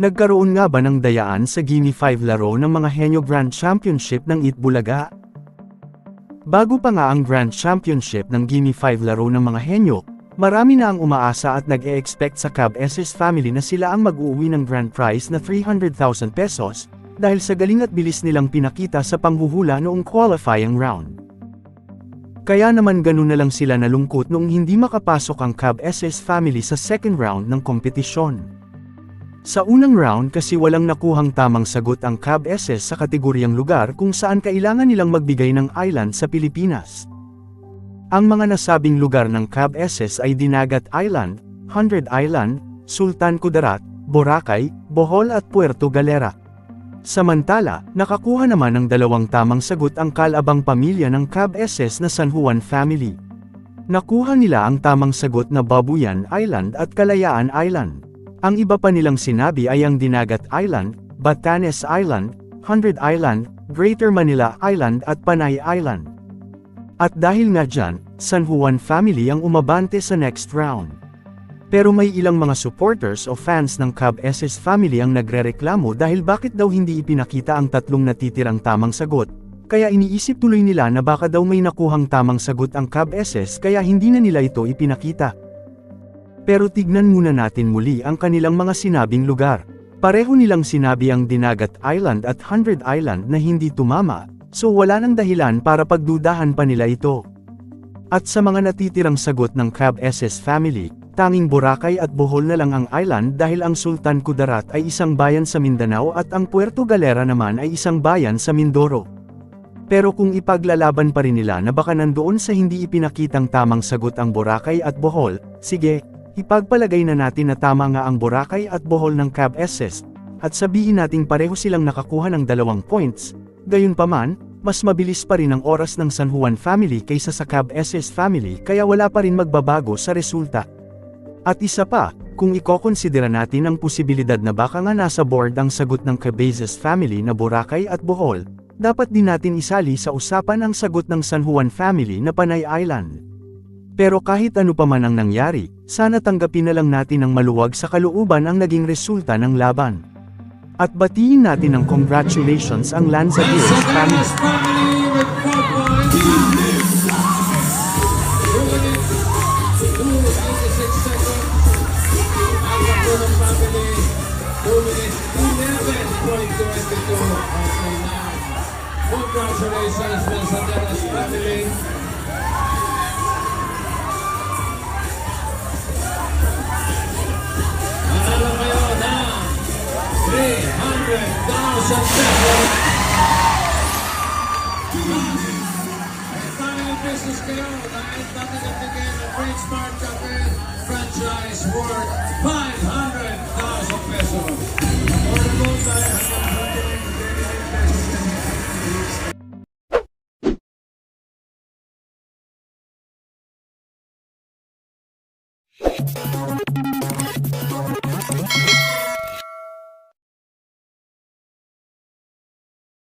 Nagkaroon nga ba ng dayaan sa Gimme 5 laro ng mga Henyo Grand Championship ng Itbulaga? Bago pa nga ang Grand Championship ng Gimme 5 laro ng mga Henyo, marami na ang umaasa at nag-e-expect sa Cab SS family na sila ang mag-uuwi ng grand prize na 300,000 pesos, dahil sa galing at bilis nilang pinakita sa panghuhula noong qualifying round. Kaya naman ganun na lang sila nalungkot noong hindi makapasok ang Cab SS family sa second round ng kompetisyon. Sa unang round kasi walang nakuhang tamang sagot ang Cab SS sa kategoryang lugar kung saan kailangan nilang magbigay ng island sa Pilipinas. Ang mga nasabing lugar ng Cab SS ay Dinagat Island, 100 Island, Sultan Kudarat, Boracay, Bohol at Puerto Galera. Samantala, nakakuha naman ng dalawang tamang sagot ang Calabang pamilya ng Cab SS na San Juan family. Nakuha nila ang tamang sagot na Babuyan Island at Kalayaan Island. Ang iba pa nilang sinabi ay ang Dinagat Island, Batanes Island, 100 Island, Greater Manila Island at Panay Island. At dahil nga dyan, San Juan family ang umabante sa next round. Pero may ilang mga supporters o fans ng Cab SS family ang nagrereklamo dahil bakit daw hindi ipinakita ang tatlong natitirang tamang sagot, kaya iniisip tuloy nila na baka daw may nakuhang tamang sagot ang Cab SS kaya hindi na nila ito ipinakita. Pero tignan muna natin muli ang kanilang mga sinabing lugar. Pareho nilang sinabi ang Dinagat Island at 100 Island na hindi tumama, so wala nang dahilan para pagdudahan pa nila ito. At sa mga natitirang sagot ng Cab SS family, tanging Boracay at Bohol na lang ang island dahil ang Sultan Kudarat ay isang bayan sa Mindanao at ang Puerto Galera naman ay isang bayan sa Mindoro. Pero kung ipaglalaban pa rin nila na baka nandoon sa hindi ipinakitang tamang sagot ang Boracay at Bohol, sige, ipagpalagay na natin na tama nga ang Boracay at Bohol ng Cab SS, at sabihin nating pareho silang nakakuha ng 2 points, gayunpaman, mas mabilis pa rin ang oras ng San Juan family kaysa sa Cab SS family kaya wala pa rin magbabago sa resulta. At isa pa, kung ikokonsidera natin ang posibilidad na baka nga nasa board ang sagot ng Cabezas family na Boracay at Bohol, dapat din natin isali sa usapan ang sagot ng San Juan family na Panay Island. Pero kahit ano pa man ang nangyari, sana tanggapin na lang natin ng maluwag sa kalooban ang naging resulta ng laban. At batiin natin ng congratulations ang Lanza Diaz family. Congratulations, Lanza Diaz family. Final business kayo dahil tatanggapin ng Great Smart Cafe franchise worth 500,000 pesos. Order tayo hanggang